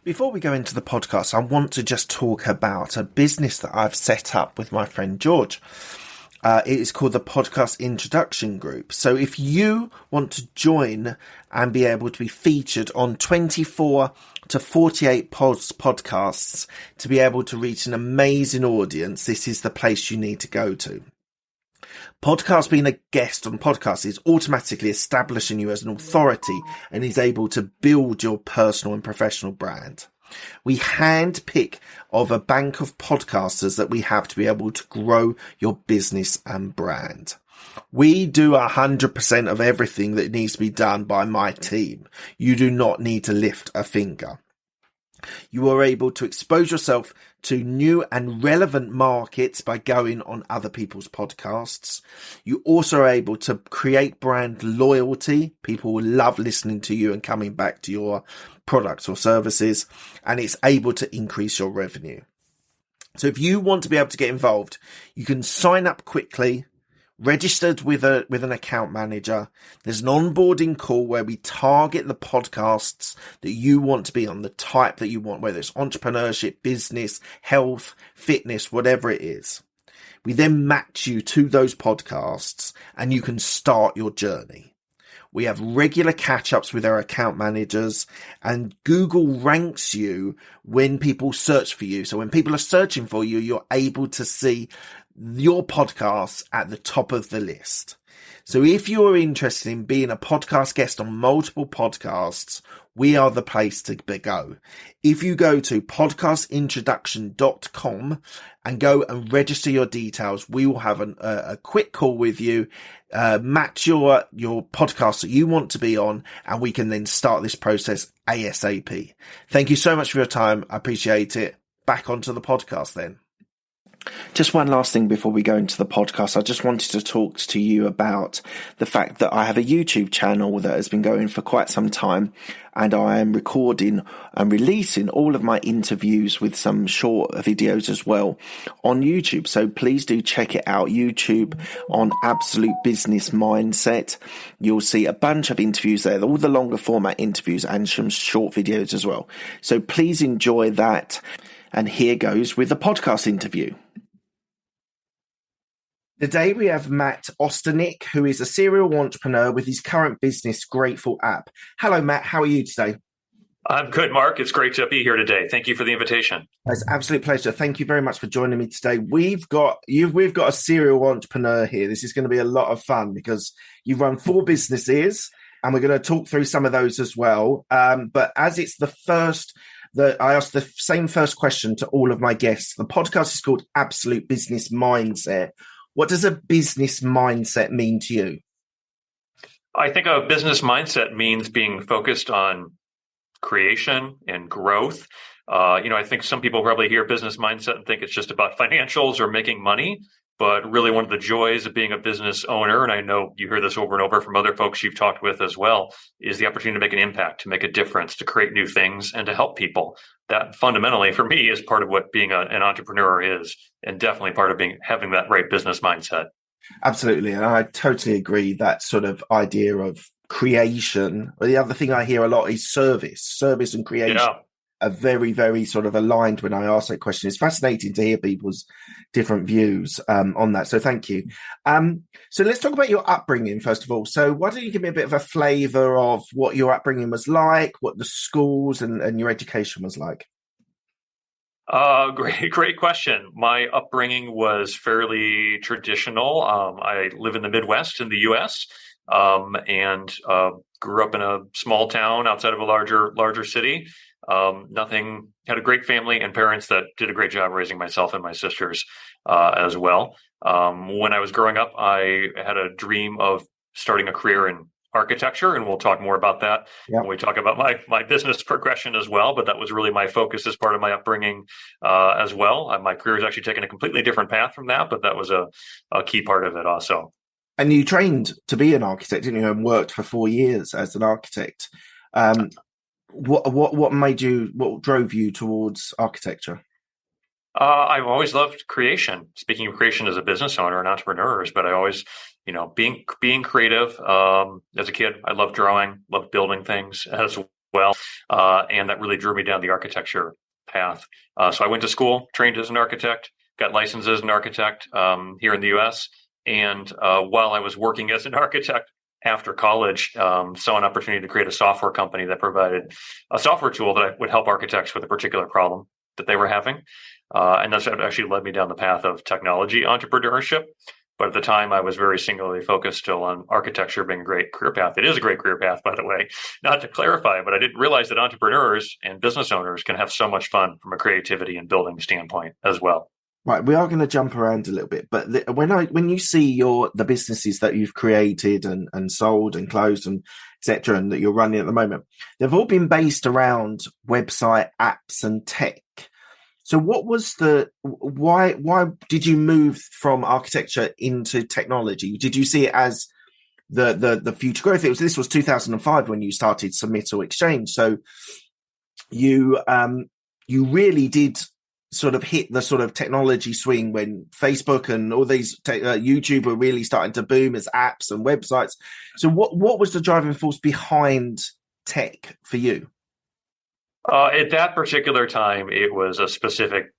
Before we go into the podcast, I want to just talk about a business that I've set up with my friend George. It is called the Podcast Introduction Group. So if you want to join and be able to be featured on 24 to 48 podcasts to be able to reach an amazing audience, this is the place you need to go to. Podcast, being a guest on podcasts, is automatically establishing you as an authority and is able to build your personal and professional brand. We handpick of a bank of podcasters that we have to be able to grow your business and brand. We do 100% of everything that needs to be done by my team. You do not need to lift a finger. You are able to expose yourself to new and relevant markets by going on other people's podcasts. You also are able to create brand loyalty. People will love listening to you and coming back to your products or services, and it's able to increase your revenue. So if you want to be able to get involved, you can sign up quickly, registered with an account manager. There's an onboarding call where we target the podcasts that you want to be on, the type that you want, whether it's entrepreneurship, business, health, fitness, whatever it is. We then match you to those podcasts and you can start your journey. We have regular catch-ups with our account managers, and Google ranks you when people search for you. So when people are searching for you, you're able to see your podcasts at the top of the list. So if you're interested in being a podcast guest on multiple podcasts, we are the place to go. If you go to podcastintroduction.com and go and register your details, we will have a quick call with you, match your podcast that you want to be on, and we can then start this process ASAP. Thank you so much for your time. I appreciate it. Back onto the podcast then. Just one last thing before we go into the podcast. I just wanted to talk to you about the fact that I have a YouTube channel that has been going for quite some time, and I am recording and releasing all of my interviews with some short videos as well on YouTube. So please do check it out. YouTube on Absolute Business Mindset. You'll see a bunch of interviews there, all the longer format interviews and some short videos as well. So please enjoy that. And here goes with the podcast interview. Today we have Matt Ostanik, who is a serial entrepreneur with his current business, Grateful App. Hello, Matt. How are you today? I'm good, Mark. It's great to be here today. Thank you for the invitation. It's an absolute pleasure. Thank you very much for joining me today. We've got a serial entrepreneur here. This is going to be a lot of fun because you've run 4 businesses, and we're going to talk through some of those as well. But as it's the first, I asked the same first question to all of my guests. The podcast is called Absolute Business Mindset. What does a business mindset mean to you? I think a business mindset means being focused on creation and growth. I think some people probably hear business mindset and think it's just about financials or making money. But really one of the joys of being a business owner, and I know you hear this over and over from other folks you've talked with as well, is the opportunity to make an impact, to make a difference, to create new things, and to help people. That fundamentally, for me, is part of what being an entrepreneur is, and definitely part of having that right business mindset. Absolutely. And I totally agree, that sort of idea of creation. The other thing I hear a lot is service and creation. Yeah. Are very, very sort of aligned when I ask that question. It's fascinating to hear people's different views on that. So thank you. So let's talk about your upbringing, first of all. So why don't you give me a bit of a flavour of what your upbringing was like, what the schools and your education was like? Great question. My upbringing was fairly traditional. I live in the Midwest in the U.S. And grew up in a small town outside of a larger city. Had a great family and parents that did a great job raising myself and my sisters as well. When I was growing up, I had a dream of starting a career in architecture, and we'll talk more about that when we talk about my business progression as well. But that was really my focus as part of my upbringing as well. My career has actually taken a completely different path from that, but that was a key part of it also. And you trained to be an architect, didn't you, and worked for 4 years as an architect. What drove you towards architecture? I've always loved creation. Speaking of creation as a business owner and entrepreneurs, but I always, being creative. As a kid, I loved drawing, loved building things as well, and that really drew me down the architecture path. So I went to school, trained as an architect, got licensed as an architect here in the U.S. And while I was working as an architect after college, saw an opportunity to create a software company that provided a software tool that would help architects with a particular problem that they were having. And that's what actually led me down the path of technology entrepreneurship. But at the time, I was very singularly focused still on architecture being a great career path. It is a great career path, by the way, not to clarify, but I didn't realize that entrepreneurs and business owners can have so much fun from a creativity and building standpoint as well. Right, we are going to jump around a little bit, but when you see the businesses that you've created and sold and closed and etc. and that you're running at the moment, they've all been based around website, apps, and tech. So, what was why did you move from architecture into technology? Did you see it as the future growth? This was 2005 when you started Submit or Exchange, so you really did sort of hit the sort of technology swing when Facebook and all these YouTube were really starting to boom as apps and websites. So what was the driving force behind tech for you? At that particular time, it was a specific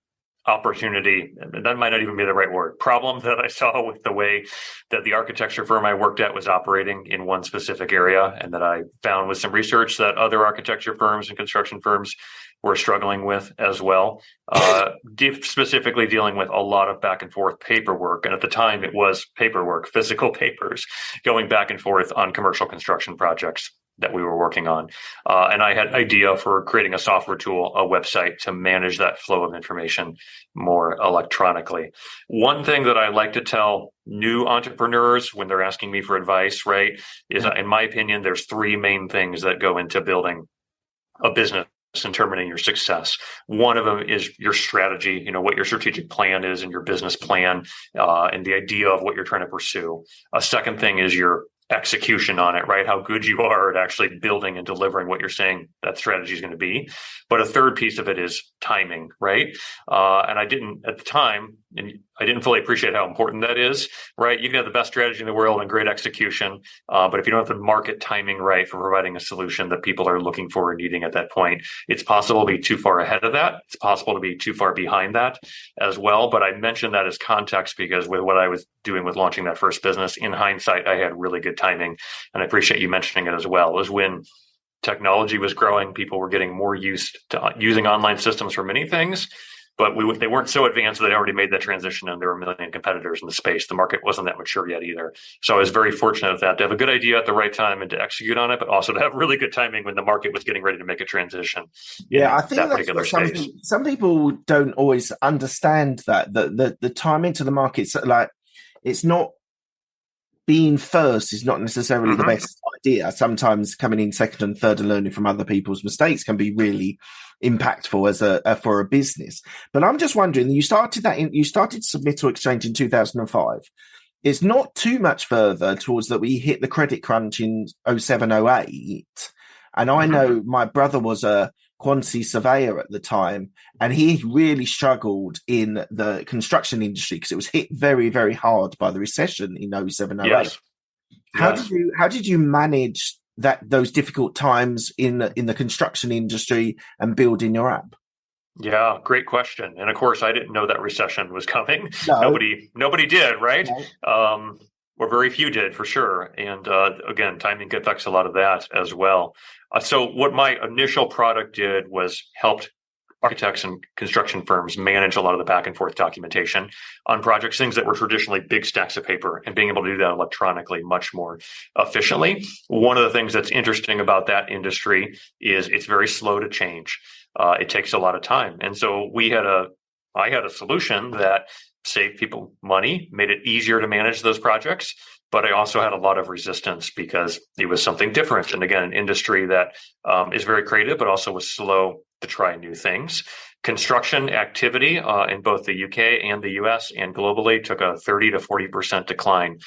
opportunity. That might not even be the right word. Problem that I saw with the way that the architecture firm I worked at was operating in one specific area, and that I found with some research that other architecture firms and construction firms were struggling with as well. Specifically dealing with a lot of back and forth paperwork. And at the time, it was paperwork, physical papers going back and forth on commercial construction projects that we were working on. And I had an idea for creating a software tool, a website to manage that flow of information more electronically. One thing that I like to tell new entrepreneurs when they're asking me for advice, right, is in my opinion, there's three main things that go into building a business and determining your success. One of them is your strategy, what your strategic plan is and your business plan, and the idea of what you're trying to pursue. A second thing is your execution on it, right? How good you are at actually building and delivering what you're saying that strategy is going to be. But a third piece of it is timing, right? And I didn't at the time, and I didn't fully appreciate how important that is, right? You can have the best strategy in the world and great execution, but if you don't have the market timing right for providing a solution that people are looking for and needing at that point, it's possible to be too far ahead of that. It's possible to be too far behind that as well. But I mentioned that as context because with what I was doing with launching that first business, in hindsight, I had really good timing. And I appreciate you mentioning it as well. It was when technology was growing, people were getting more used to using online systems for many things, but they weren't so advanced that they already made that transition, and there were a million competitors in the space. The market wasn't that mature yet either. So I was very fortunate at that to have a good idea at the right time and to execute on it, but also to have really good timing when the market was getting ready to make a transition. Yeah, I think that's what some people don't always understand, that the timing to the market, like, it's not being first is not necessarily the best idea. Sometimes coming in second and third and learning from other people's mistakes can be really impactful for a business. But I'm just wondering, you started Submit or Exchange in 2005. It's not too much further towards that we hit the credit crunch in 07, 08. And I know my brother was a quantity surveyor at the time, and he really struggled in the construction industry because it was hit very, very hard by the recession in 07, 08. Yes. How did you manage those difficult times in the construction industry and building your app? Yeah, great question. And of course, I didn't know that recession was coming. No. Nobody did, right? No. Or very few did, for sure. And again, timing affects a lot of that as well. So what my initial product did was helped architects and construction firms manage a lot of the back and forth documentation on projects, things that were traditionally big stacks of paper, and being able to do that electronically much more efficiently. One of the things that's interesting about that industry is it's very slow to change. It takes a lot of time. And so I had a solution that saved people money, made it easier to manage those projects. But I also had a lot of resistance because it was something different. And again, an industry that is very creative, but also was slow to try new things. Construction activity in both the UK and the US and globally took a 30 to 40% decline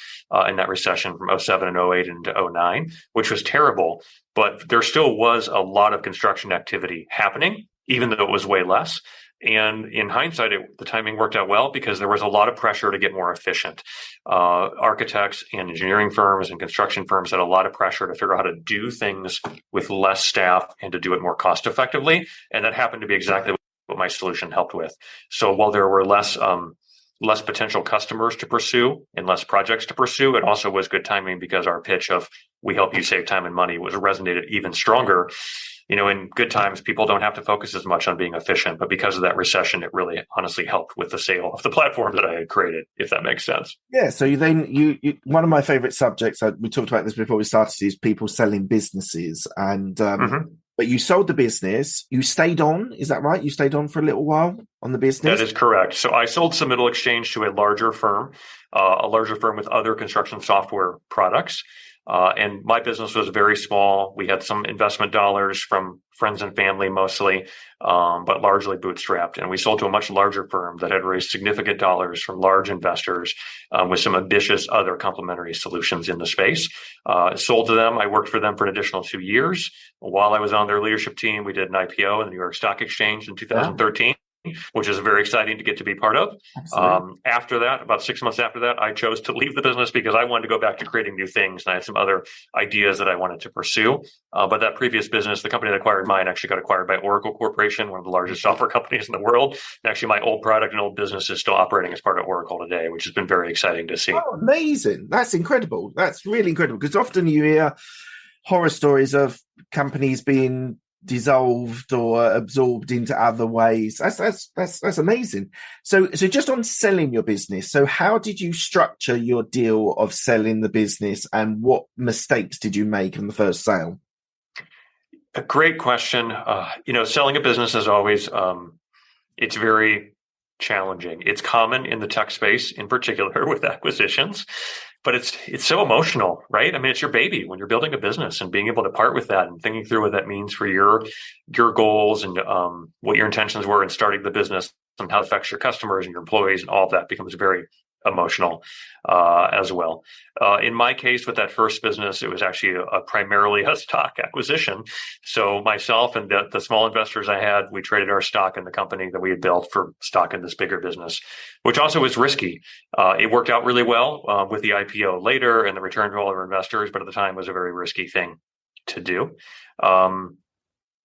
in that recession from 07 and 08 into 09, which was terrible. But there still was a lot of construction activity happening, even though it was way less. And in hindsight, the timing worked out well because there was a lot of pressure to get more efficient. Architects and engineering firms and construction firms had a lot of pressure to figure out how to do things with less staff and to do it more cost effectively. And that happened to be exactly what my solution helped with. So while there were less potential customers to pursue and less projects to pursue, it also was good timing because our pitch of "we help you save time and money" was resonated even stronger. In good times, people don't have to focus as much on being efficient, but because of that recession, it really honestly helped with the sale of the platform that I had created, if that makes sense. Yeah. So you one of my favorite subjects, we talked about this before we started, is people selling businesses. And, but you sold the business, you stayed on, is that right? You stayed on for a little while on the business? That is correct. So I sold Submittal Exchange to a larger firm with other construction software products. And my business was very small. We had some investment dollars from friends and family mostly, but largely bootstrapped. And we sold to a much larger firm that had raised significant dollars from large investors with some ambitious other complementary solutions in the space. Sold to them. I worked for them for an additional 2 years. While I was on their leadership team, we did an IPO in the New York Stock Exchange in 2013. Which is very exciting to get to be part of. After that, about 6 months after that, I chose to leave the business because I wanted to go back to creating new things. And I had some other ideas that I wanted to pursue. But that previous business, the company that acquired mine, actually got acquired by Oracle Corporation, one of the largest software companies in the world. And actually, my old product and old business is still operating as part of Oracle today, which has been very exciting to see. Oh, amazing. That's incredible. That's really incredible. Because often you hear horror stories of companies being dissolved or absorbed into other ways. That's amazing. So just on selling your business, so how did you structure your deal of selling the business, and what mistakes did you make in the first sale? A great question. Selling a business is always it's very challenging. It's common in the tech space, in particular with acquisitions, but it's so emotional, right? I mean, it's your baby when you're building a business, and being able to part with that and thinking through what that means for your goals and what your intentions were in starting the business and how it affects your customers and your employees and all of that becomes very emotional as well. In my case, with that first business, it was actually primarily a stock acquisition. So myself and the small investors I had, we traded our stock in the company that we had built for stock in this bigger business, which also was risky. It worked out really well with the IPO later and the return to all of our investors, but at the time was a very risky thing to do.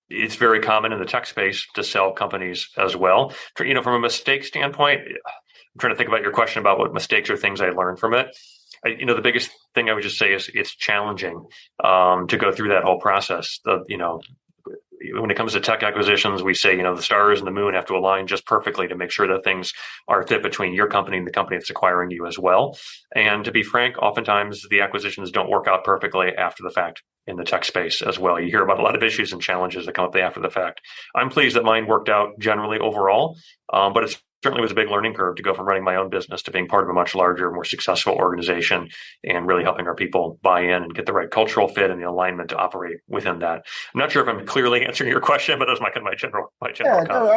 It's very common in the tech space to sell companies as well. From a mistake standpoint, I'm trying to think about your question about what mistakes or things I learned from it. The biggest thing I would just say is it's challenging to go through that whole process. When it comes to tech acquisitions, we say, the stars and the moon have to align just perfectly to make sure that things are fit between your company and the company that's acquiring you as well. And to be frank, oftentimes the acquisitions don't work out perfectly after the fact in the tech space as well. You hear about a lot of issues and challenges that come up after the fact. I'm pleased that mine worked out generally overall, but it certainly was a big learning curve to go from running my own business to being part of a much larger, more successful organization and really helping our people buy in and get the right cultural fit and the alignment to operate within that. I'm not sure if I'm clearly answering your question, but that's my general comments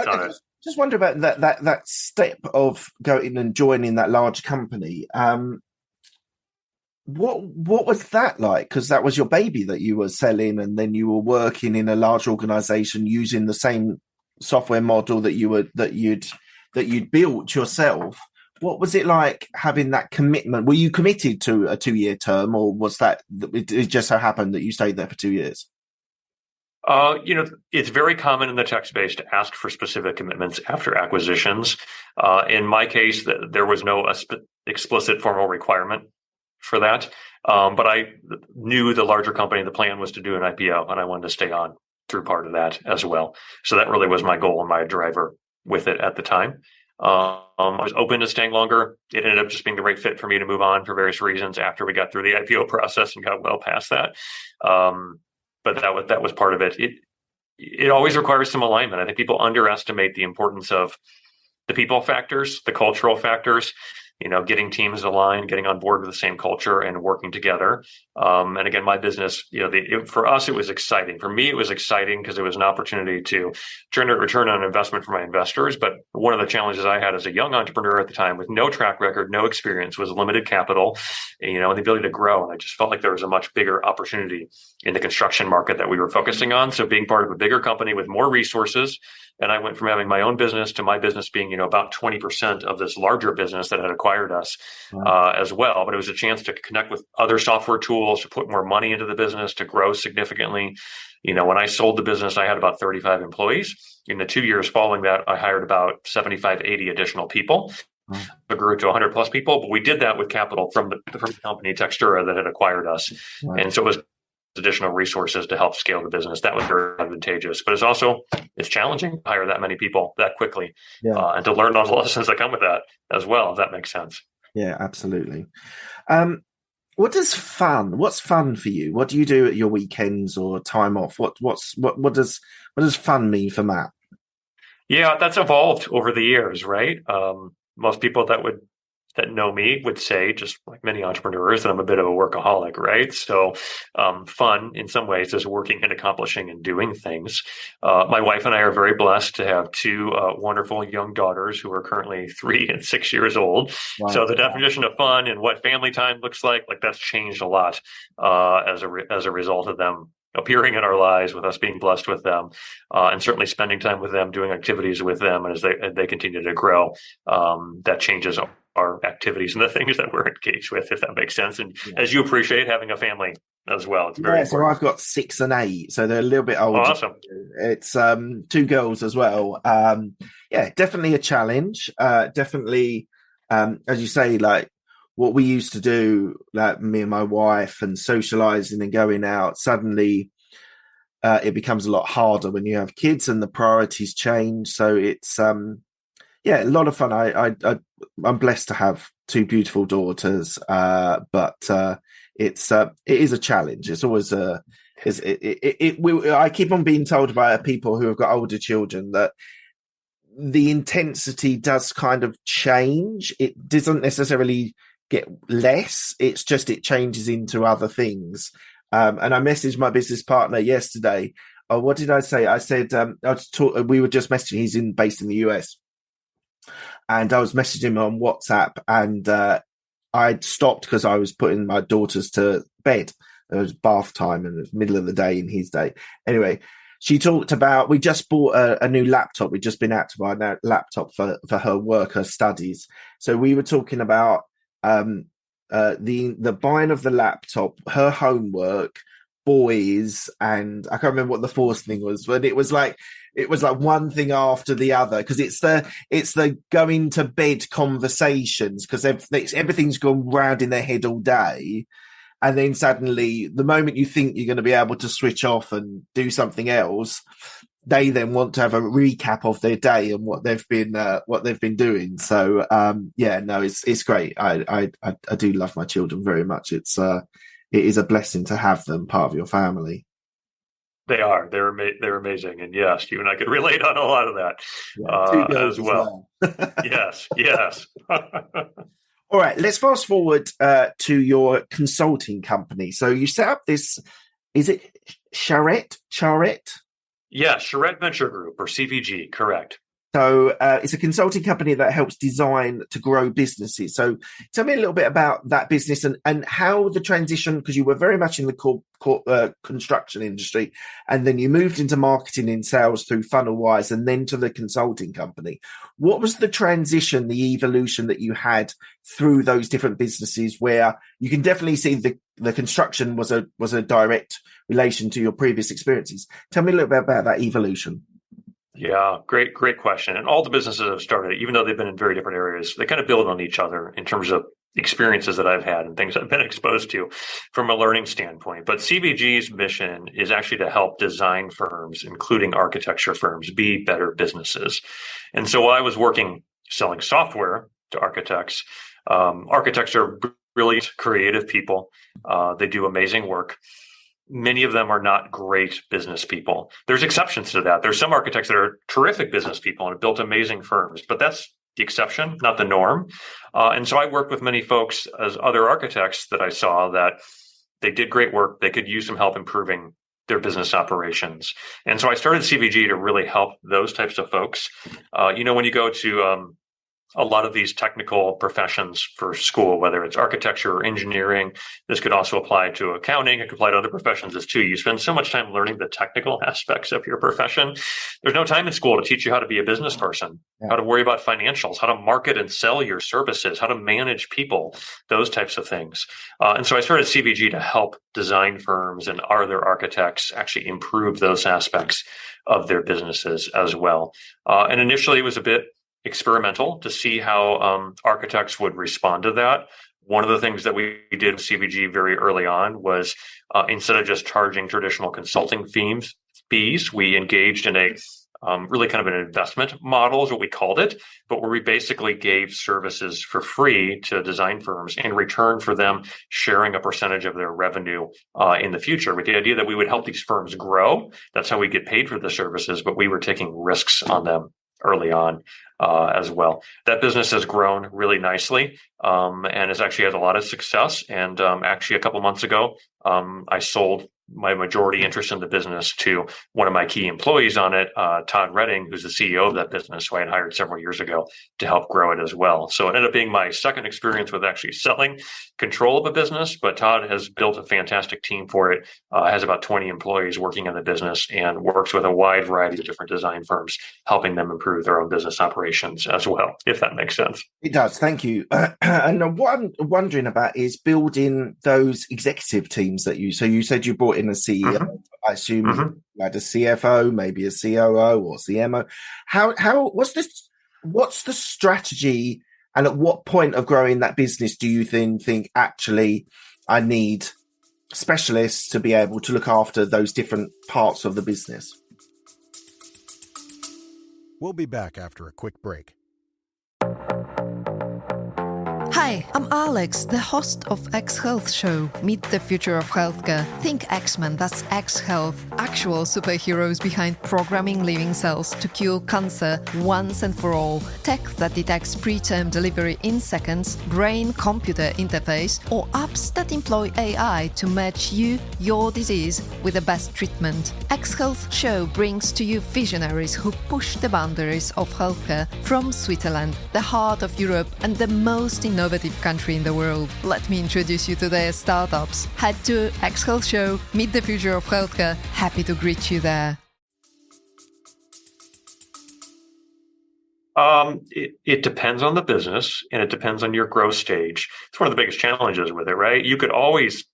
on it. Just wonder about that step of going and joining that large company. What was that like? Because that was your baby that you were selling, and then you were working in a large organization using the same software model that you'd built yourself. What was it like having that commitment? Were you committed to a 2-year term, or was that it just so happened that you stayed there for 2 years? It's very common in the tech space to ask for specific commitments after acquisitions. In my case, there was no explicit formal requirement for that. But I knew the larger company, the plan was to do an IPO, and I wanted to stay on through part of that as well. So that really was my goal and my driver with it at the time. I was open to staying longer. It ended up just being the right fit for me to move on for various reasons after we got through the IPO process and got well past that. But that was part of it. It always requires some alignment. I think people underestimate the importance of the people factors, the cultural factors, getting teams aligned, getting on board with the same culture and working together. And again, my business, for us, it was exciting. For me, it was exciting because it was an opportunity to generate return on investment for my investors. But one of the challenges I had as a young entrepreneur at the time with no track record, no experience, was limited capital, and the ability to grow. And I just felt like there was a much bigger opportunity in the construction market that we were focusing on. So being part of a bigger company with more resources And I went from having my own business to my business being, about 20% of this larger business that had acquired us Wow. as well. But it was a chance to connect with other software tools, to put more money into the business, to grow significantly. When I sold the business, I had about 35 employees. In the 2 years following that, I hired about 75, 80 additional people. Wow. It grew to 100 plus people, but we did that with capital from the company Textura that had acquired us. Wow. And so it was additional resources to help scale the business. That was very advantageous, but it's challenging to hire that many people that quickly, Yeah. and to learn all the lessons that come with that as well, if that makes sense. Yeah, absolutely. What's fun for you? What do you do at your weekends or time off? What does fun mean for Matt? Yeah, that's evolved over the years, right? Most people that know me would say, just like many entrepreneurs, that I'm a bit of a workaholic, right? So, fun in some ways is working and accomplishing and doing things. My wife and I are very blessed to have two wonderful young daughters who are currently 3 and 6 years old. Wow. So the definition of fun and what family time looks like that's changed a lot as a result of them appearing in our lives, with us being blessed with them, and certainly spending time with them, doing activities with them, and as they continue to grow, that changes our activities and the things that we're engaged with, if that makes sense. And as you appreciate, having a family as well, it's very important. So I've got 6 and 8, so they're a little bit older. Awesome. It's 2 girls as well. Definitely a challenge. Definitely, as you say, like what we used to do, like me and my wife, and socializing and going out, suddenly it becomes a lot harder when you have kids and the priorities change. So it's a lot of fun. I'm blessed to have 2 beautiful daughters, but it is a challenge. It's always I keep on being told by people who have got older children that the intensity does kind of change. It doesn't necessarily get less. It's just it changes into other things. And I messaged my business partner yesterday. Oh, what did I say? I said we were just messaging. He's based in the US. And I was messaging him on WhatsApp, and I'd stopped because I was putting my daughters to bed. It was bath time in the middle of the day in his day. Anyway, she talked about, we just bought a new laptop. We'd just been out to buy a laptop for her work, her studies. So we were talking about the buying of the laptop, her homework, boys, and I can't remember what the fourth thing was, but it was like one thing after the other, because it's the going to bed conversations, because everything's gone round in their head all day, and then suddenly the moment you think you're going to be able to switch off and do something else, they then want to have a recap of their day and what they've been doing. So it's great. I do love my children very much. It is a blessing to have them part of your family. They are. They're amazing, and yes, you and I could relate on a lot of that 2 girls as well. Yes. All right, let's fast forward to your consulting company. So you set up this. Is it Charette? Yeah, Charette Venture Group, or CVG, correct. So it's a consulting company that helps design to grow businesses. So tell me a little bit about that business and how the transition, because you were very much in the construction industry, and then you moved into marketing and sales through FunnelWise, and then to the consulting company. What was the transition, the evolution that you had through those different businesses, where you can definitely see the construction was a direct relation to your previous experiences? Tell me a little bit about that evolution. Yeah, great question. And all the businesses I've started, even though they've been in very different areas, they kind of build on each other in terms of experiences that I've had and things I've been exposed to from a learning standpoint. But CVG's mission is actually to help design firms, including architecture firms, be better businesses. And so while I was working selling software to architects, architects are brilliant, creative people. They do amazing work. Many of them are not great business people. There's exceptions to that. There's some architects that are terrific business people and have built amazing firms, but that's the exception, not the norm. And so I worked with many folks as other architects that I saw that they did great work. They could use some help improving their business operations. And so I started CVG to really help those types of folks. When you go to a lot of these technical professions for school, whether it's architecture or engineering. This could also apply to accounting. It could apply to other professions as too. You spend so much time learning the technical aspects of your profession. There's no time in school to teach you how to be a business person, how to worry about financials, how to market and sell your services, how to manage people, those types of things. And so I started CVG to help design firms and other architects actually improve those aspects of their businesses as well. And initially it was a bit experimental to see how architects would respond to that. One of the things that we did with CVG very early on was instead of just charging traditional consulting fees, we engaged in a really kind of an investment model is what we called it, but where we basically gave services for free to design firms in return for them sharing a percentage of their revenue in the future, with the idea that we would help these firms grow. That's how we get paid for the services, but we were taking risks on them early on as well. That business has grown really nicely and has actually had a lot of success. And actually, a couple months ago, I sold my majority interest in the business to one of my key employees on it, Todd Redding, who's the CEO of that business, who I had hired several years ago to help grow it as well. So it ended up being my second experience with actually selling control of a business, but Todd has built a fantastic team for it, has about 20 employees working in the business, and works with a wide variety of different design firms, helping them improve their own business operations as well, if that makes sense. It does. Thank you. And what I'm wondering about is building those executive teams that so you said you brought in a CEO. Mm-hmm. I assume you had a CFO, maybe a COO or CMO. What's the strategy, and at what point of growing that business do you think actually I need specialists to be able to look after those different parts of the business? We'll be back after a quick break. Hi, I'm Alex, the host of X Health Show. Meet the future of healthcare. Think X-Men, that's X Health. Actual superheroes behind programming living cells to cure cancer once and for all. Tech that detects preterm delivery in seconds, brain-computer interface, or apps that employ AI to match your disease with the best treatment. X Health Show brings to you visionaries who push the boundaries of healthcare from Switzerland, the heart of Europe, and the most innovative country in the world. Let me introduce you to their startups. Head to X Health Show, meet the future of healthcare. Happy to greet you there. It depends on the business, and it depends on your growth stage. It's one of the biggest challenges with it, right? You could always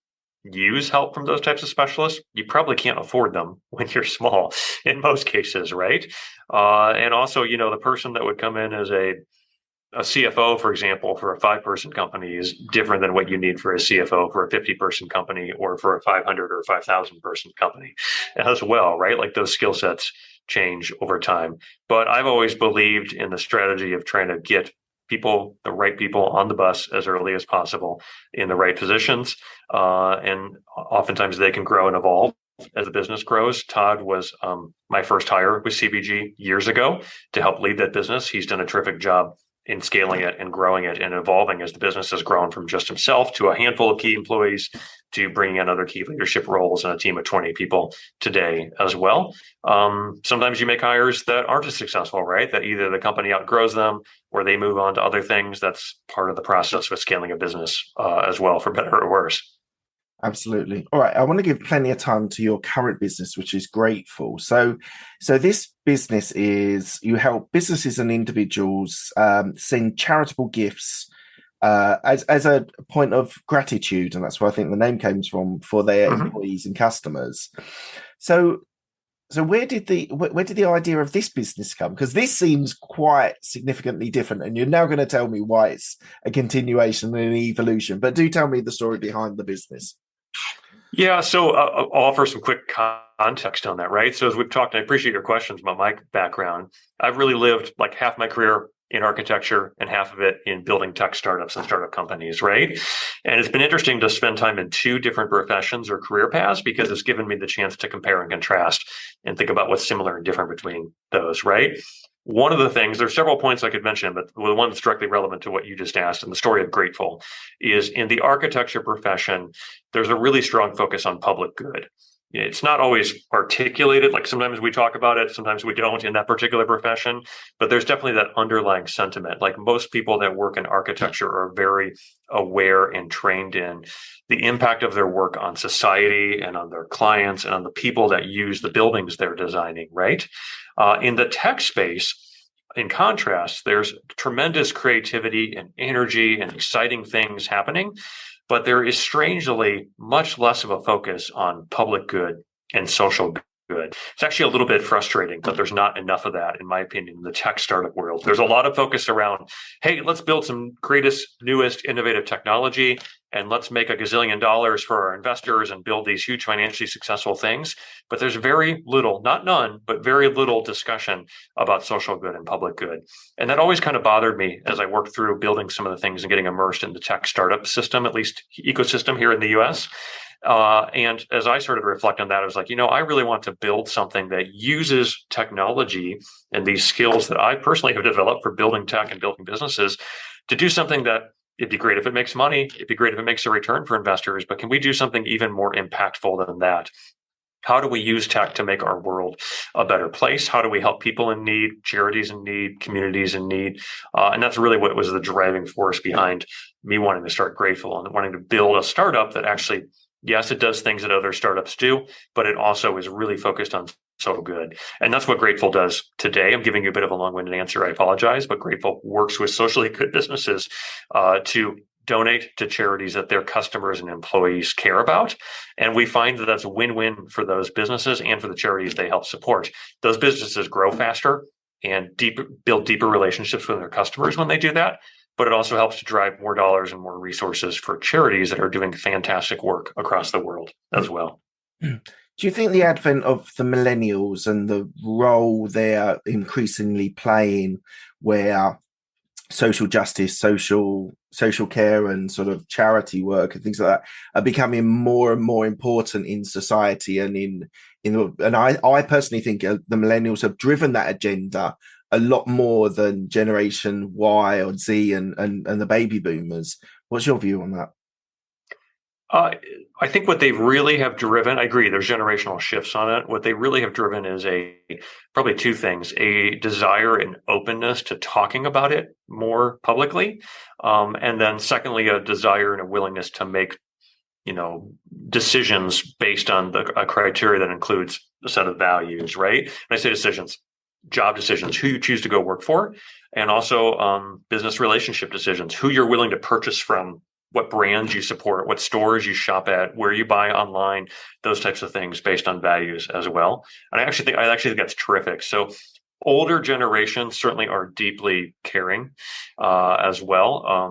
use help from those types of specialists. You probably can't afford them when you're small in most cases, right? And also, the person that would come in as a CFO, for example, for a 5-person company is different than what you need for a CFO for a 50-person company or for a 500 or 5,000 person company as well, right? Like those skill sets change over time. But I've always believed in the strategy of trying to get the right people on the bus as early as possible in the right positions. And oftentimes they can grow and evolve as the business grows. Todd was my first hire with CVG years ago to help lead that business. He's done a terrific job in scaling it and growing it and evolving as the business has grown from just himself to a handful of key employees to bringing in other key leadership roles and a team of 20 people today as well. Sometimes you make hires that aren't as successful, right? That either the company outgrows them or they move on to other things. That's part of the process with scaling a business as well, for better or worse. Absolutely. All right. I want to give plenty of time to your current business, which is Grateful. So this business is you help businesses and individuals send charitable gifts as a point of gratitude, and that's where I think the name comes from, for their employees and customers. So where did the idea of this business come? Because this seems quite significantly different, and you're now going to tell me why it's a continuation and an evolution. But do tell me the story behind the business. Yeah, so I'll offer some quick context on that, right? So as we've talked, and I appreciate your questions about my background. I've really lived like half my career in architecture and half of it in building tech startups and startup companies, right? And it's been interesting to spend time in 2 different professions or career paths because it's given me the chance to compare and contrast and think about what's similar and different between those, right? One of the things, there's several points I could mention, but the one that's directly relevant to what you just asked and the story of Grateful is in the architecture profession, there's a really strong focus on public good. it's not always articulated. Like sometimes we talk about it, sometimes we don't in that particular profession, but there's definitely that underlying sentiment. Like most people that work in architecture are very aware and trained in the impact of their work on society and on their clients and on the people that use the buildings they're designing, right? In the tech space, in contrast, there's tremendous creativity and energy and exciting things happening, but there is strangely much less of a focus on public good and social good. It's actually a little bit frustrating that there's not enough of that, in my opinion, in the tech startup world. There's a lot of focus around, hey, let's build some greatest, newest, innovative technology, and let's make $1 gazillion for our investors and build these huge financially successful things. But there's very little, not none, but very little discussion about social good and public good. And that always kind of bothered me as I worked through building some of the things and getting immersed in the tech startup system, at least ecosystem here in the US. And as I started to reflect on that, I was like, I really want to build something that uses technology and these skills that I personally have developed for building tech and building businesses to do something that it'd be great if it makes money. It'd be great if it makes a return for investors. But can we do something even more impactful than that? How do we use tech to make our world a better place? How do we help people in need, charities in need, communities in need? And that's really what was the driving force behind me wanting to start Grateful and wanting to build a startup that actually, yes, it does things that other startups do, but it also is really focused on social good. And that's what Grateful does today. I'm giving you a bit of a long-winded answer. I apologize, but Grateful works with socially good businesses to donate to charities that their customers and employees care about. And we find that that's a win-win for those businesses and for the charities they help support. Those businesses grow faster and build deeper relationships with their customers when they do that. But it also helps to drive more dollars and more resources for charities that are doing fantastic work across the world as well. Do you think the advent of the millennials and the role they're increasingly playing, where social justice, social care and sort of charity work and things like that are becoming more and more important in society and I personally think the millennials have driven that agenda a lot more than Generation Y or Z and the baby boomers. What's your view on that? I think what they really have driven, I agree, there's generational shifts on it. What they really have driven is probably two things: a desire and openness to talking about it more publicly. And then secondly, a desire and a willingness to make, decisions based on a criteria that includes a set of values, right? When I say decisions, job decisions, who you choose to go work for, and also business relationship decisions, who you're willing to purchase from, what brands you support, what stores you shop at, where you buy online, those types of things based on values as well. And I actually think that's terrific. So older generations certainly are deeply caring as well,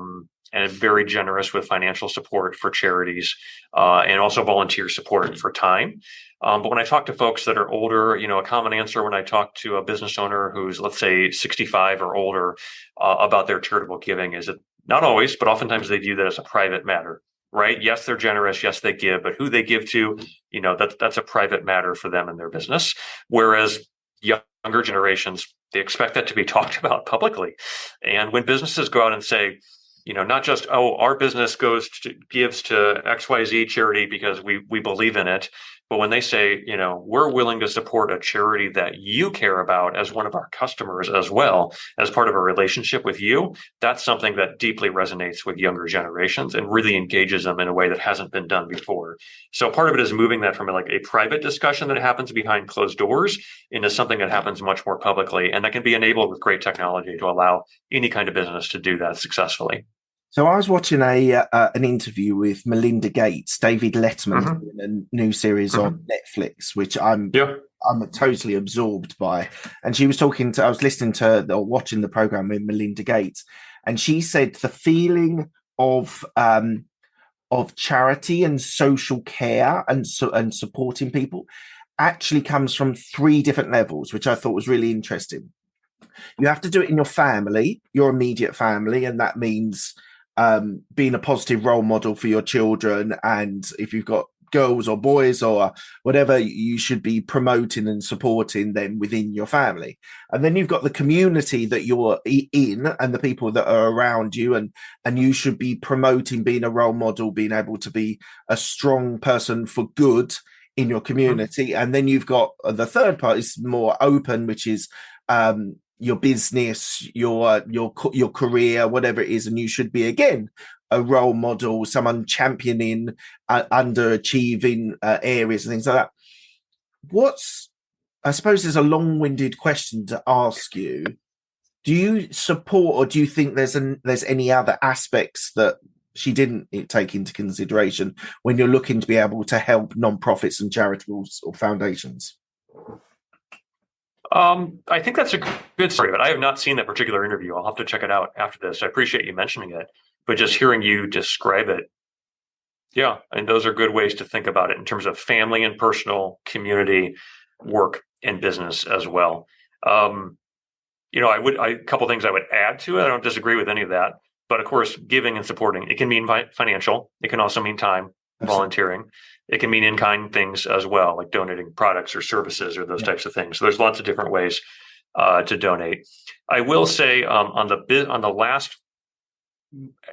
and very generous with financial support for charities and also volunteer support for time. But when I talk to folks that are older, a common answer when I talk to a business owner who's, let's say, 65 or older about their charitable giving is that not always, but oftentimes they view that as a private matter, right? Yes, they're generous. Yes, they give, but who they give to, that's a private matter for them and their business. Whereas younger generations, they expect that to be talked about publicly. And when businesses go out and say, not just, our business gives to XYZ charity because we believe in it, but when they say, we're willing to support a charity that you care about as one of our customers as well, as part of a relationship with you, that's something that deeply resonates with younger generations and really engages them in a way that hasn't been done before. So part of it is moving that from a private discussion that happens behind closed doors into something that happens much more publicly, and that can be enabled with great technology to allow any kind of business to do that successfully. So I was watching an interview with Melinda Gates, David Letterman, in a new series on Netflix, which I'm totally absorbed by. And she was I was listening to or watching the program with Melinda Gates, and she said the feeling of charity and social care and supporting people actually comes from 3 different levels, which I thought was really interesting. You have to do it in your family, your immediate family, and that means being a positive role model for your children. And if you've got girls or boys or whatever, you should be promoting and supporting them within your family. And then you've got the community that you're in and the people that are around you, and you should be promoting being a role model, being able to be a strong person for good in your community. And then you've got the third part is more open, which is your business, your career, whatever it is. And you should be, again, a role model, someone championing underachieving areas and things like that. I suppose there's a long-winded question to ask you. Do you support, or do you think there's any other aspects that she didn't take into consideration when you're looking to be able to help non-profits and charitable or foundations? I think that's a good story, but I have not seen that particular interview. I'll have to check it out after this. I appreciate you mentioning it, but just hearing you describe it, yeah, and those are good ways to think about it in terms of family and personal, community, work, and business as well. A couple things I would add to it. I don't disagree with any of that, but of course, giving and supporting, it can mean financial. It can also mean time, volunteering. It can mean in-kind things as well, like donating products or services or those types of things. So there's lots of different ways to donate. I will say on the last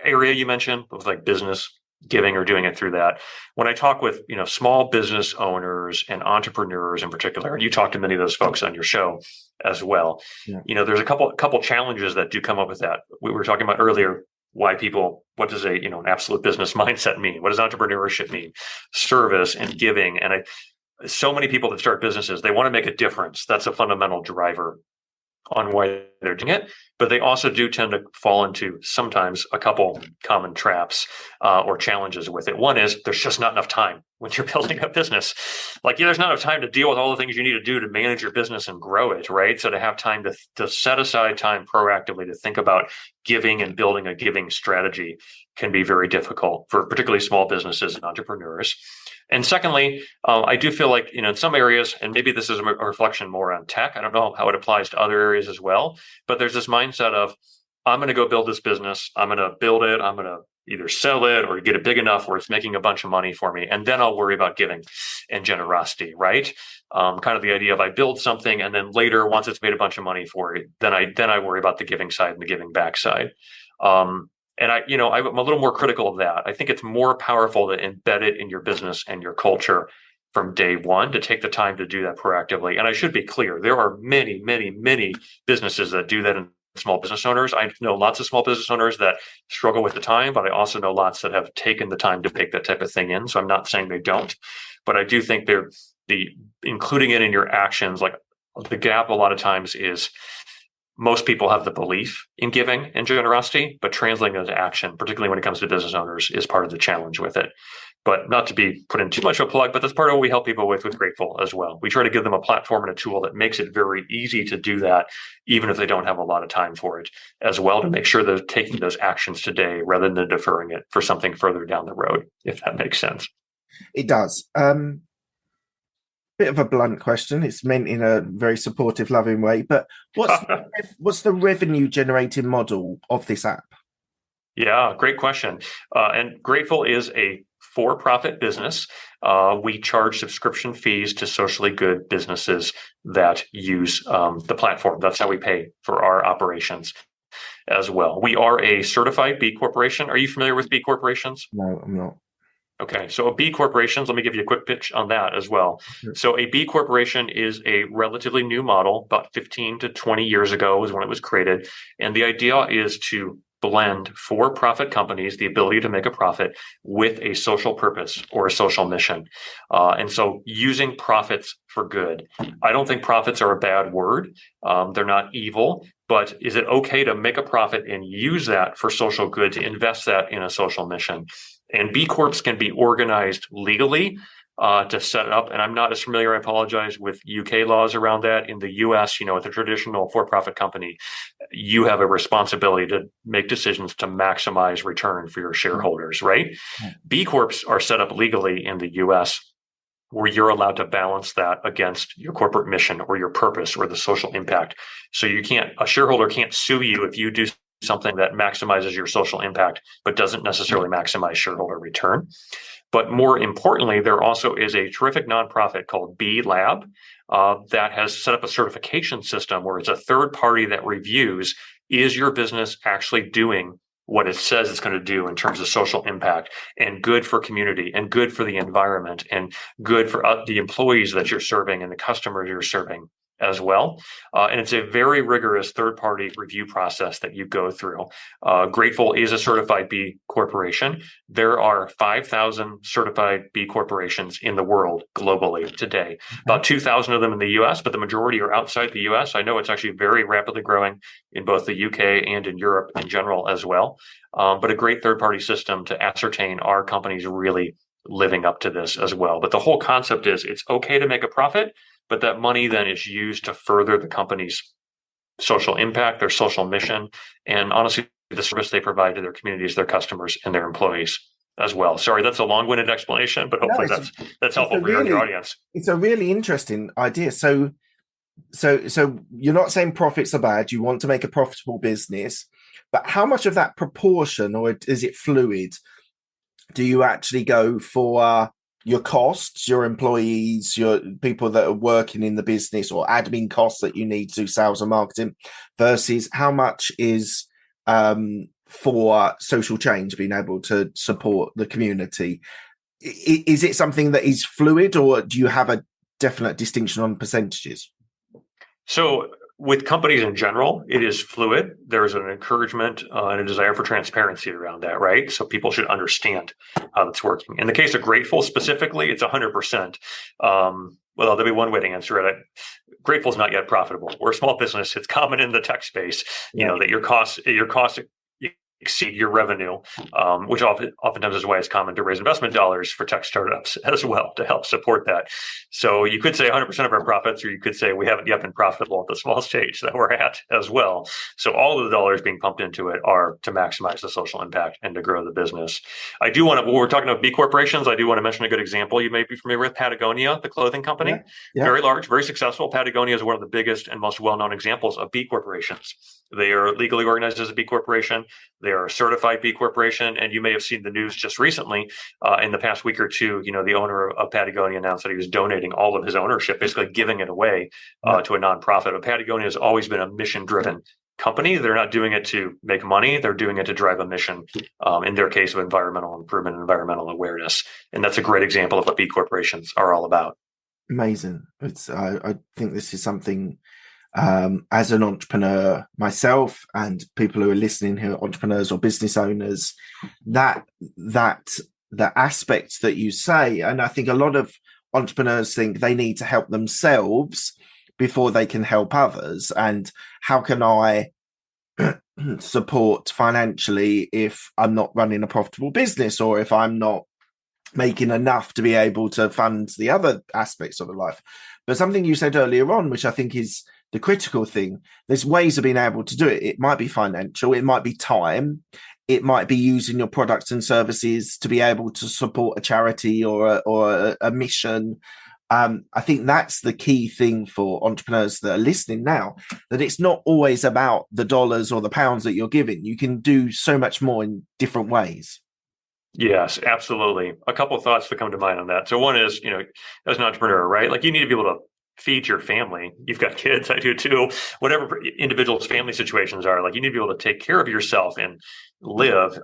area you mentioned, with like business giving or doing it through that. When I talk with small business owners and entrepreneurs in particular, and you talk to many of those folks on your show as well, there's a couple challenges that do come up with that. We were talking about earlier what does an absolute business mindset mean? What does entrepreneurship mean? Service and giving, and so many people that start businesses, they want to make a difference. That's a fundamental driver on why they're doing it, but they also do tend to fall into sometimes a couple common traps or challenges with it. One is there's just not enough time when you're building a business. There's not enough time to deal with all the things you need to do to manage your business and grow it, right? So to have time to set aside time proactively to think about giving and building a giving strategy can be very difficult for particularly small businesses and entrepreneurs. And secondly, I do feel like, in some areas, and maybe this is a reflection more on tech, I don't know how it applies to other areas as well, but there's this mindset of, I'm going to go build this business. I'm going to build it. I'm going to either sell it or get it big enough where it's making a bunch of money for me. And then I'll worry about giving and generosity, right? Kind of the idea of I build something and then later, once it's made a bunch of money for it, then I worry about the giving side and the giving back side. And I'm a little more critical of that. I think it's more powerful to embed it in your business and your culture from day one, to take the time to do that proactively. And I should be clear, there are many, many, many businesses that do that in small business owners. I know lots of small business owners that struggle with the time, but I also know lots that have taken the time to bake that type of thing in. So I'm not saying they don't, but I do think including it in your actions, like the gap a lot of times is, most people have the belief in giving and generosity, but translating it into action, particularly when it comes to business owners, is part of the challenge with it. But not to be put in too much of a plug, but that's part of what we help people with Grateful as well. We try to give them a platform and a tool that makes it very easy to do that, even if they don't have a lot of time for it as well, to make sure they're taking those actions today rather than deferring it for something further down the road, if that makes sense. It does. Bit of a blunt question. It's meant in a very supportive, loving way. But what's the revenue generating model of this app? Yeah, great question. And Grateful is a for-profit business. We charge subscription fees to socially good businesses that use the platform. That's how we pay for our operations as well. We are a certified B Corporation. Are you familiar with B Corporations? No, I'm not. Okay, so a B corporations, let me give you a quick pitch on that as well. Sure. So a B corporation is a relatively new model, about 15 to 20 years ago was when it was created. And the idea is to blend for-profit companies, the ability to make a profit, with a social purpose or a social mission. And so using profits for good. I don't think profits are a bad word. They're not evil, but is it okay to make a profit and use that for social good, to invest that in a social mission? And B Corps can be organized legally to set it up. And I'm not as familiar, I apologize, with UK laws around that. In the US, with a traditional for-profit company, you have a responsibility to make decisions to maximize return for your shareholders, right? B Corps are set up legally in the US, where you're allowed to balance that against your corporate mission or your purpose or the social impact. So a shareholder can't sue you if you do something that maximizes your social impact, but doesn't necessarily maximize shareholder return. But more importantly, there also is a terrific nonprofit called B Lab that has set up a certification system where it's a third party that reviews, is your business actually doing what it says it's going to do in terms of social impact, and good for community, and good for the environment, and good for the employees that you're serving and the customers you're serving as well. And it's a very rigorous third-party review process that you go through. Grateful is a certified B corporation. There are 5,000 certified B corporations in the world globally today. About 2,000 of them in the US, but the majority are outside the US. I know it's actually very rapidly growing in both the UK and in Europe in general as well. But a great third-party system to ascertain are companies really living up to this as well. But the whole concept is it's okay to make a profit, but that money then is used to further the company's social impact, their social mission, and honestly, the service they provide to their communities, their customers, and their employees as well. Sorry, that's a long-winded explanation, but hopefully that's helpful for your audience. It's a really interesting idea. So you're not saying profits are bad. You want to make a profitable business, but how much of that proportion, or is it fluid, do you actually go for your costs, your employees, your people that are working in the business, or admin costs that you need to do sales and marketing, versus how much is for social change, being able to support the community? Is it something that is fluid, or do you have a definite distinction on percentages? So with companies in general, it is fluid. There's an encouragement and a desire for transparency around that, right? So people should understand how it's working. In the case of Grateful specifically, it's 100%. Well, there'll be one way to answer it. Grateful is not yet profitable. We're a small business. It's common in the tech space, that your costs exceed your revenue, which oftentimes is why it's common to raise investment dollars for tech startups as well to help support that. So you could say 100% of our profits, or you could say we haven't yet been profitable at the small stage that we're at as well. So all of the dollars being pumped into it are to maximize the social impact and to grow the business. I do want to, when we're talking about B corporations, I do want to mention a good example. You may be familiar with Patagonia, the clothing company. Yeah. Very large, very successful. Patagonia is one of the biggest and most well-known examples of B corporations. They are legally organized as a B corporation. They are a certified B corporation, and you may have seen the news just recently in the past week or two. The owner of Patagonia announced that he was donating all of his ownership, basically giving it away to a nonprofit. But Patagonia has always been a mission-driven company. They're not doing it to make money. They're doing it to drive a mission, in their case of environmental improvement and environmental awareness. And that's a great example of what B corporations are all about. Amazing. I think this is something, as an entrepreneur myself, and people who are listening who are entrepreneurs or business owners, that the aspect that you say, and I think a lot of entrepreneurs think they need to help themselves before they can help others. And how can I support financially if I'm not running a profitable business, or if I'm not making enough to be able to fund the other aspects of the life? But something you said earlier on, which I think is the critical thing, there's ways of being able to do it. It might be financial, it might be time, it might be using your products and services to be able to support a charity or a mission. I think that's the key thing for entrepreneurs that are listening now, that it's not always about the dollars or the pounds that you're giving. You can do so much more in different ways. Yes, absolutely. A couple of thoughts that come to mind on that. So one is, as an entrepreneur, right? Like, you need to be able to feed your family. You've got kids, I do too. Whatever individuals' family situations are, like, you need to be able to take care of yourself and live.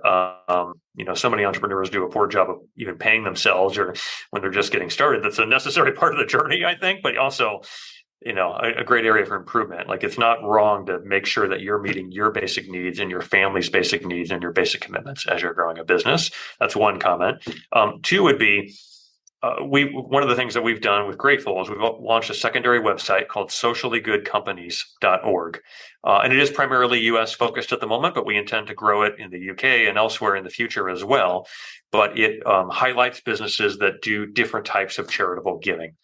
So many entrepreneurs do a poor job of even paying themselves, or when they're just getting started. That's a necessary part of the journey, I think, but also, a great area for improvement. Like, it's not wrong to make sure that you're meeting your basic needs and your family's basic needs and your basic commitments as you're growing a business. That's one comment. Two would be, one of the things that we've done with Grateful is we've launched a secondary website called sociallygoodcompanies.org. And it is primarily US focused at the moment, but we intend to grow it in the UK and elsewhere in the future as well. But it highlights businesses that do different types of charitable giving.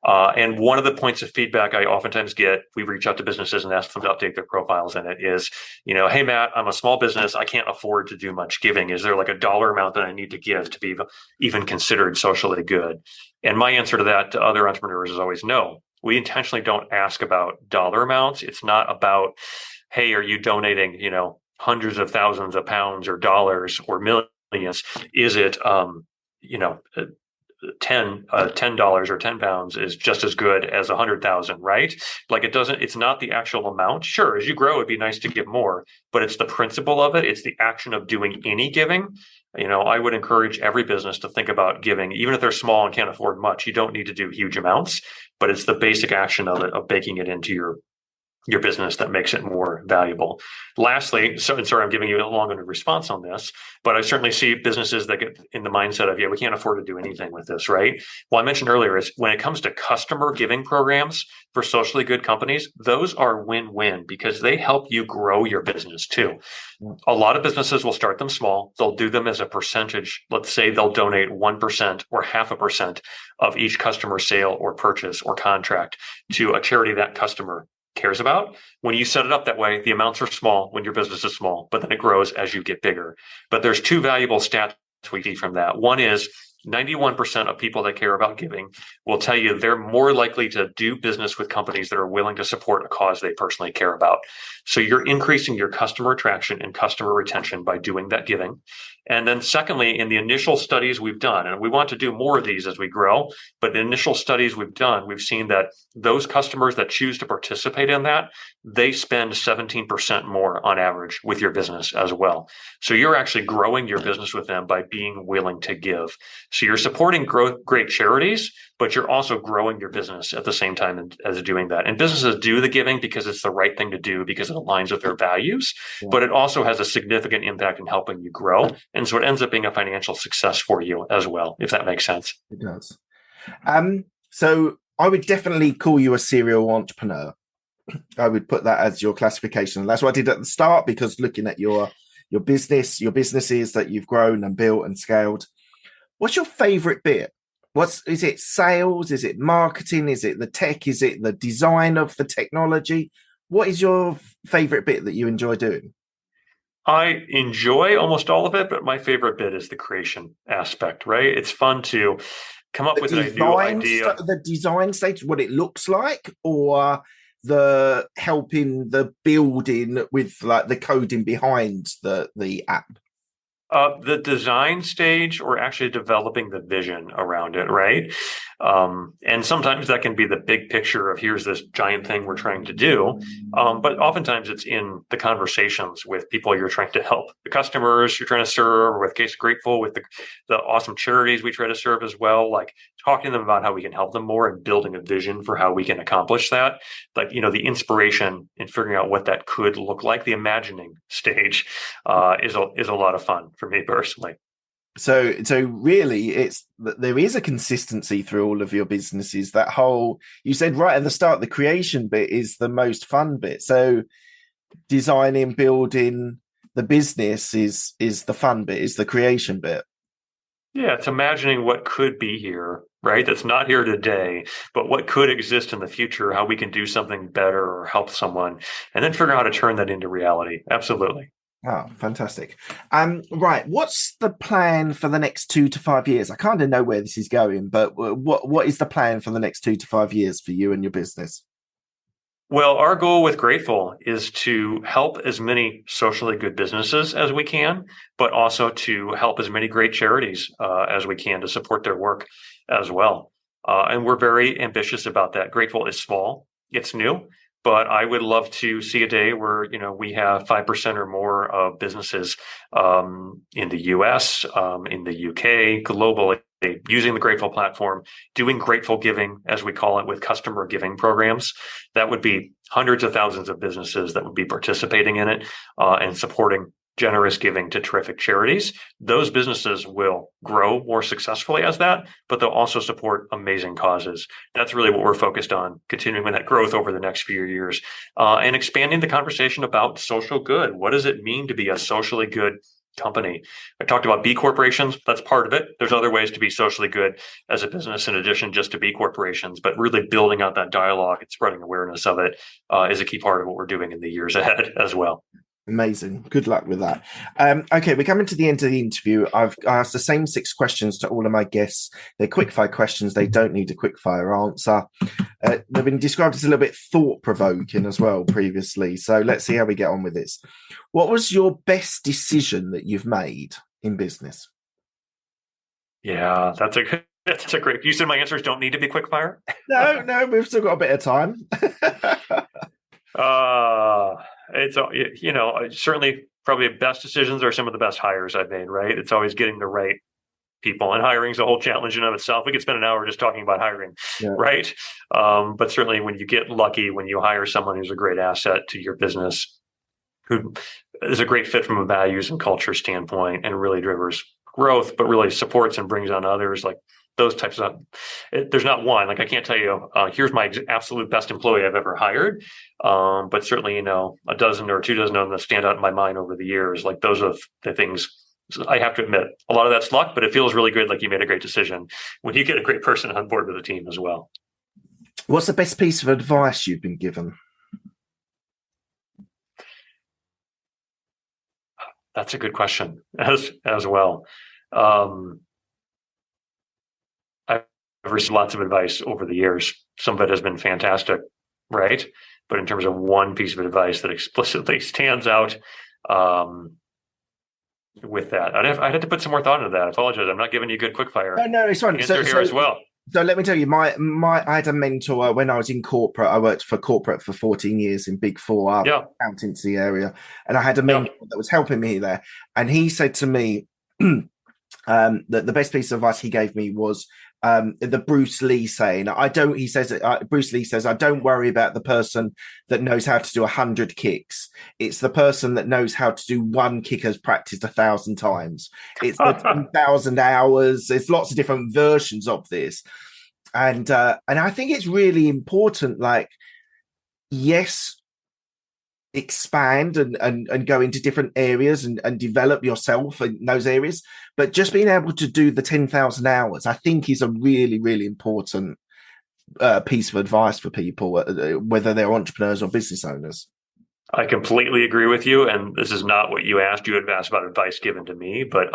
And one of the points of feedback I oftentimes get, we reach out to businesses and ask them to update their profiles in it, is, hey, Matt, I'm a small business. I can't afford to do much giving. Is there like a dollar amount that I need to give to be even considered socially good? And my answer to that to other entrepreneurs is always no. We intentionally don't ask about dollar amounts. It's not about, hey, are you donating, hundreds of thousands of pounds or dollars or millions? Is it, $10 or 10 pounds is just as good as 100,000, right? Like it's not the actual amount. Sure, as you grow, it'd be nice to give more, but it's the principle of it. It's the action of doing any giving. I would encourage every business to think about giving, even if they're small and can't afford much. You don't need to do huge amounts, but it's the basic action of it, of baking it into your business that makes it more valuable. Lastly, sorry, I'm giving you a long-winded response on this, but I certainly see businesses that get in the mindset of, we can't afford to do anything with this, right? Well, I mentioned earlier is when it comes to customer giving programs for socially good companies, those are win-win because they help you grow your business too. A lot of businesses will start them small. They'll do them as a percentage. Let's say they'll donate 1% or 0.5% of each customer sale or purchase or contract to a charity that customer cares about. When you set it up that way, the amounts are small when your business is small, but then it grows as you get bigger. But there's two valuable stats we see from that. One is 91% of people that care about giving will tell you they're more likely to do business with companies that are willing to support a cause they personally care about. So you're increasing your customer attraction and customer retention by doing that giving. And then secondly, in the initial studies we've done, and we want to do more of these as we grow, but the initial studies we've done, we've seen that those customers that choose to participate in that, they spend 17% more on average with your business as well. So you're actually growing your business with them by being willing to give. So you're supporting great charities, but you're also growing your business at the same time as doing that. And businesses do the giving because it's the right thing to do because it aligns with their values, but it also has a significant impact in helping you grow. And so it ends up being a financial success for you as well, if that makes sense. It does. So I would definitely call you a serial entrepreneur. I would put that as your classification. That's what I did at the start, because looking at your businesses that you've grown and built and scaled. What's your favorite bit? Is it sales? Is it marketing? Is it the tech? Is it the design of the technology? What is your favorite bit that you enjoy doing? I enjoy almost all of it, but my favorite bit is the creation aspect, right? It's fun to come up with a new idea. The design stage, what it looks like, or the helping the building with like the coding behind the app? The design stage, or actually developing the vision around it, right? And sometimes that can be the big picture of here's this giant thing we're trying to do. But oftentimes it's in the conversations with people you're trying to help, the customers you're trying to serve, with Case Grateful, with the awesome charities we try to serve as well, like talking to them about how we can help them more and building a vision for how we can accomplish that. Like, the inspiration and figuring out what that could look like, the imagining stage is a lot of fun for me personally. So really, there is a consistency through all of your businesses. That whole, you said right at the start, the creation bit is the most fun bit. So designing, building the business is the fun bit, is the creation bit. Yeah, it's imagining what could be here, right? That's not here today, but what could exist in the future, how we can do something better or help someone, and then figure out how to turn that into reality. Absolutely. Oh, fantastic. Right. What's the plan for the next 2 to 5 years? I kind of know where this is going, but what is the plan for the next 2 to 5 years for you and your business? Well, our goal with Grateful is to help as many socially good businesses as we can, but also to help as many great charities as we can to support their work as well. And we're very ambitious about that. Grateful is small. It's new. But I would love to see a day where, we have 5% or more of businesses in the US, in the UK, globally, using the Grateful platform, doing grateful giving, as we call it, with customer giving programs. That would be hundreds of thousands of businesses that would be participating in it and supporting generous giving to terrific charities. Those businesses will grow more successfully as that, but they'll also support amazing causes. That's really what we're focused on, continuing that growth over the next few years and expanding the conversation about social good. What does it mean to be a socially good company? I talked about B corporations. That's part of it. There's other ways to be socially good as a business in addition just to B corporations, but really building out that dialogue and spreading awareness of it is a key part of what we're doing in the years ahead as well. Amazing. Good luck with that. Okay, we're coming to the end of the interview. I've asked the same 6 questions to all of my guests. They're quickfire questions. They don't need a quickfire answer. They've been described as a little bit thought-provoking as well previously. So let's see how we get on with this. What was your best decision that you've made in business? Yeah, that's a That's a great. You said my answers don't need to be quick fire. No, we've still got a bit of time. Uh, it's certainly probably the best decisions are some of the best hires I've made. Right? It's always getting the right people, and hiring's a whole challenge in and of itself. We could spend an hour just talking about hiring, Yeah. right? But certainly when you get lucky, when you hire someone who's a great asset to your business, who is a great fit from a values and culture standpoint, and really delivers growth, but really supports and brings on others, like those types of. There's not one. Like I can't tell you, here's my absolute best employee I've ever hired, but certainly a dozen or two dozen of them that stand out in my mind over the years. Like those are the things. I have to admit, a lot of that's luck, but it feels really good. Like you made a great decision when you get a great person on board with the team as well. What's the best piece of advice you've been given? That's a good question as well. I've received lots of advice over the years. Some of it has been fantastic, right? But in terms of one piece of advice that explicitly stands out, with that, I'd have to put some more thought into that. I apologize. I'm not giving you a good quickfire No, it's fine. answer here as well. So let me tell you, I had a mentor when I was in corporate. I worked for corporate for 14 years in Big Four accountancy area, and I had a mentor that was helping me there. And he said to me that the best piece of advice he gave me was the Bruce Lee saying, Bruce Lee says, I don't worry about the person that knows how to do 100 kicks. It's the person that knows how to do one kick has practiced 1,000 times. It's the 10,000 hours. There's lots of different versions of this. And I think it's really important, like, yes, expand and go into different areas and develop yourself in those areas, but just being able to do the 10,000 hours, I think, is a really, really important piece of advice for people, whether they're entrepreneurs or business owners. I completely agree with you, and this is not what you asked. You had asked about advice given to me, but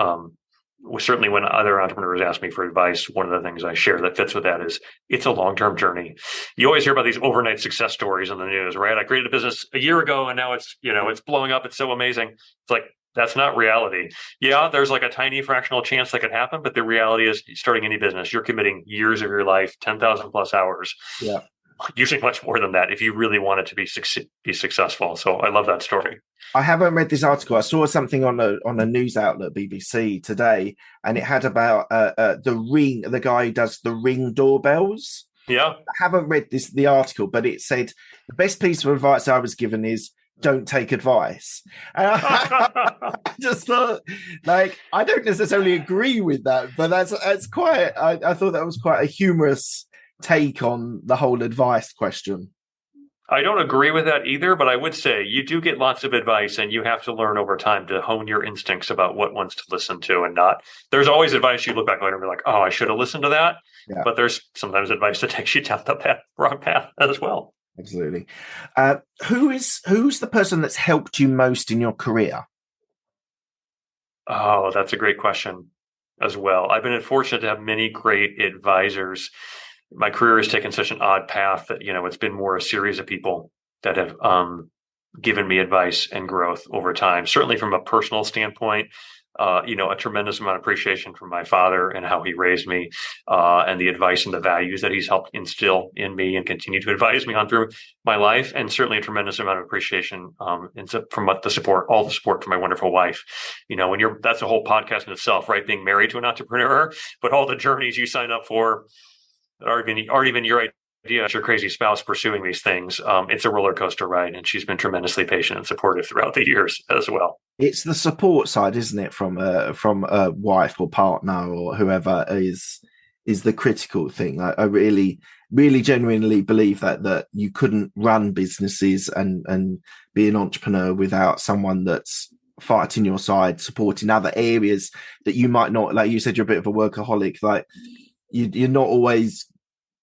certainly when other entrepreneurs ask me for advice, one of the things I share that fits with that is it's a long-term journey. You always hear about these overnight success stories in the news, right? I created a business a year ago and now it's blowing up. It's so amazing. It's like, that's not reality. Yeah, there's like a tiny fractional chance that could happen, but the reality is starting any business, you're committing years of your life, 10,000 plus hours. Yeah. Usually much more than that if you really want it to be successful. So I love that story. I haven't read this article. I saw something on a news outlet, BBC today, and it had about the guy who does the Ring doorbells. Yeah. I haven't read the article, but it said the best piece of advice I was given is don't take advice. And I just thought, like, I don't necessarily agree with that, but that's quite. I thought that was quite a humorous take on the whole advice question. I don't agree with that either, but I would say you do get lots of advice and you have to learn over time to hone your instincts about what ones to listen to and not. There's always advice you look back later and be like, oh, I should have listened to that. Yeah. But there's sometimes advice that takes you down the wrong path as well. Absolutely. Who's the person that's helped you most in your career? Oh, that's a great question as well. I've been fortunate to have many great advisors. My career has taken such an odd path that, it's been more a series of people that have given me advice and growth over time. Certainly from a personal standpoint, a tremendous amount of appreciation from my father and how he raised me, and the advice and the values that he's helped instill in me and continue to advise me on through my life. And certainly a tremendous amount of appreciation from all the support from my wonderful wife. That's a whole podcast in itself, right? Being married to an entrepreneur, but all the journeys you sign up for that aren't even your idea, your crazy spouse pursuing these things. It's a roller coaster ride, and she's been tremendously patient and supportive throughout the years as well. It's the support side, isn't it, from a wife or partner or whoever is the critical thing. I really, really genuinely believe that you couldn't run businesses and be an entrepreneur without someone that's fighting your side, supporting other areas that you might not, like you said, you're a bit of a workaholic, like you're not always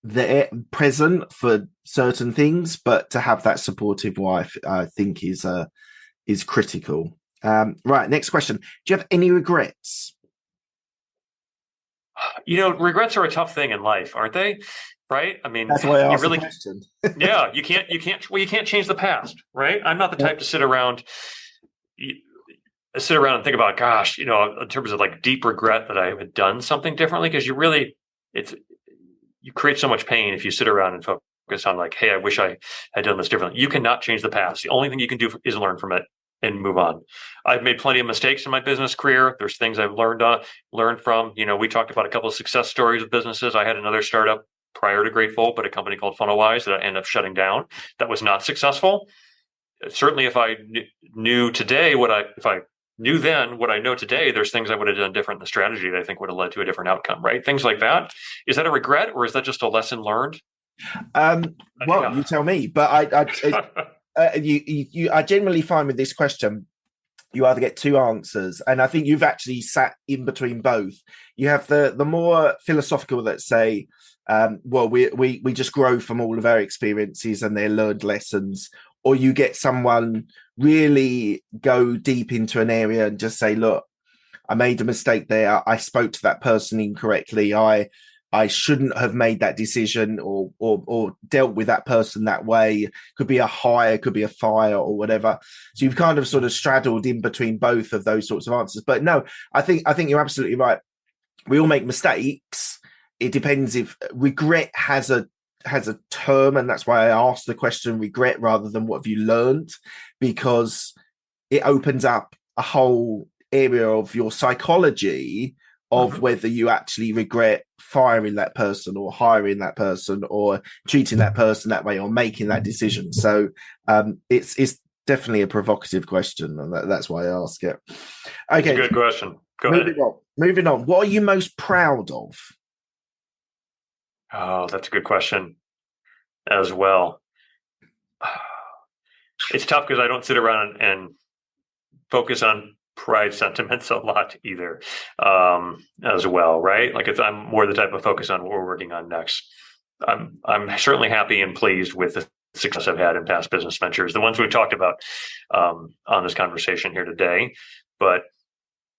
there present for certain things, but to have that supportive wife, I think is critical. Right, next question. Do you have any regrets? Regrets are a tough thing in life, aren't they? Right? I mean, that's why I asked the question. Yeah, you can't change the past, right? I'm not the type to sit around and think about, gosh, in terms of like deep regret that I had done something differently, because you really, you create so much pain if you sit around and focus on like, hey, I wish I had done this differently. You cannot change the past. The only thing you can do is learn from it and move on. I've made plenty of mistakes in my business career. There's things I've learned from. We talked about a couple of success stories of businesses. I had another startup prior to Grateful, but a company called FunnelWise that I ended up shutting down that was not successful. Certainly, if I knew today if I knew then what I know today, there's things I would have done different in the strategy that I think would have led to a different outcome, right? Things like that. Is that a regret or is that just a lesson learned? Well, you tell me. But I generally find with this question, you either get two answers, and I think you've actually sat in between both. You have the more philosophical that say, well, we just grow from all of our experiences and their learned lessons, or you get someone really go deep into an area and just say, look, I made a mistake there. I spoke to that person incorrectly. I shouldn't have made that decision or dealt with that person that way. Could be a hire, could be a fire or whatever. So you've kind of sort of straddled in between both of those sorts of answers. But no, I think you're absolutely right. We all make mistakes. It depends if regret has a term, and that's why I asked the question regret rather than what have you learned, because it opens up a whole area of your psychology of whether you actually regret firing that person or hiring that person or treating that person that way or making that decision. So it's definitely a provocative question, and that's why I ask it. Okay, it's a good question. Go ahead. Moving on. What are you most proud of? Oh, that's a good question as well. It's tough because I don't sit around and focus on pride sentiments a lot either, as well, right? Like I'm more the type of focus on what we're working on next. I'm certainly happy and pleased with the success I've had in past business ventures, the ones we've talked about on this conversation here today. But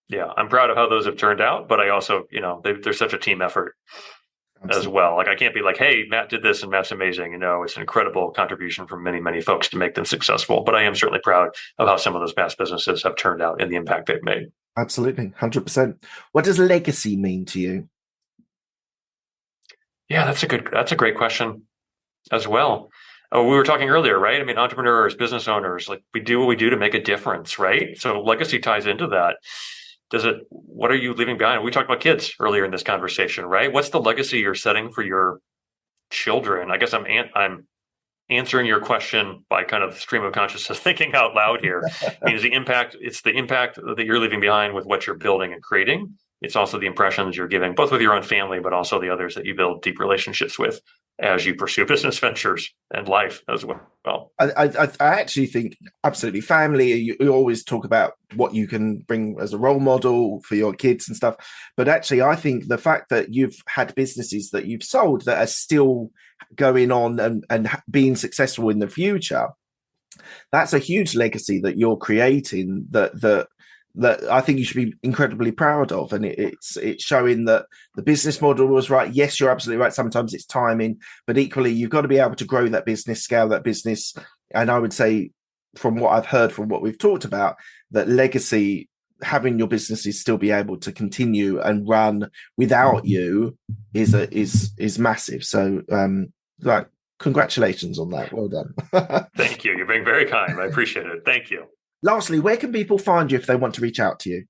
yeah, I'm proud of how those have turned out. But I also, they're such a team effort. Absolutely. As well. Like I can't be like, hey, Matt did this and Matt's amazing. It's an incredible contribution from many, many folks to make them successful. But I am certainly proud of how some of those past businesses have turned out and the impact they've made. Absolutely. 100%. What does legacy mean to you? Yeah, that's a great question as well. We were talking earlier, right? I mean, entrepreneurs, business owners, like we do what we do to make a difference, right? So legacy ties into that. What are you leaving behind? We talked about kids earlier in this conversation, right? What's the legacy you're setting for your children? I guess I'm answering your question by kind of stream of consciousness, thinking out loud here. I mean, it's the impact that you're leaving behind with what you're building and creating. It's also the impressions you're giving, both with your own family, but also the others that you build deep relationships with as you pursue business ventures and life as well. I actually think absolutely family. You always talk about what you can bring as a role model for your kids and stuff. But actually, I think the fact that you've had businesses that you've sold that are still going on and being successful in the future, that's a huge legacy that you're creating that I think you should be incredibly proud of. And it's showing that the business model was right. Yes, you're absolutely right. Sometimes it's timing, but equally, you've got to be able to grow that business, scale that business. And I would say, from what I've heard, from what we've talked about, that legacy, having your businesses still be able to continue and run without you is massive. So, congratulations on that. Well done. Thank you. You're being very kind. I appreciate it. Thank you. Lastly, where can people find you if they want to reach out to you?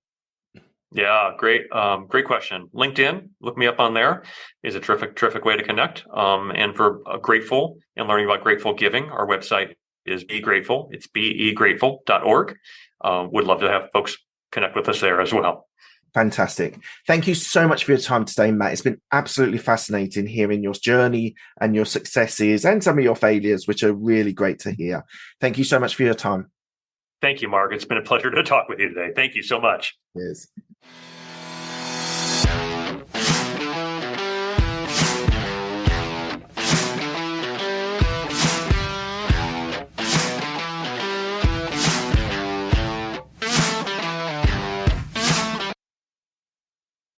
Yeah, great question. LinkedIn, look me up on there, is a terrific way to connect. And for Grateful and learning about grateful giving, our website is Be Grateful. It's begrateful.org. Would love to have folks connect with us there as well. Fantastic. Thank you so much for your time today, Matt. It's been absolutely fascinating hearing your journey and your successes and some of your failures, which are really great to hear. Thank you so much for your time. Thank you, Mark. It's been a pleasure to talk with you today. Thank you so much. Cheers.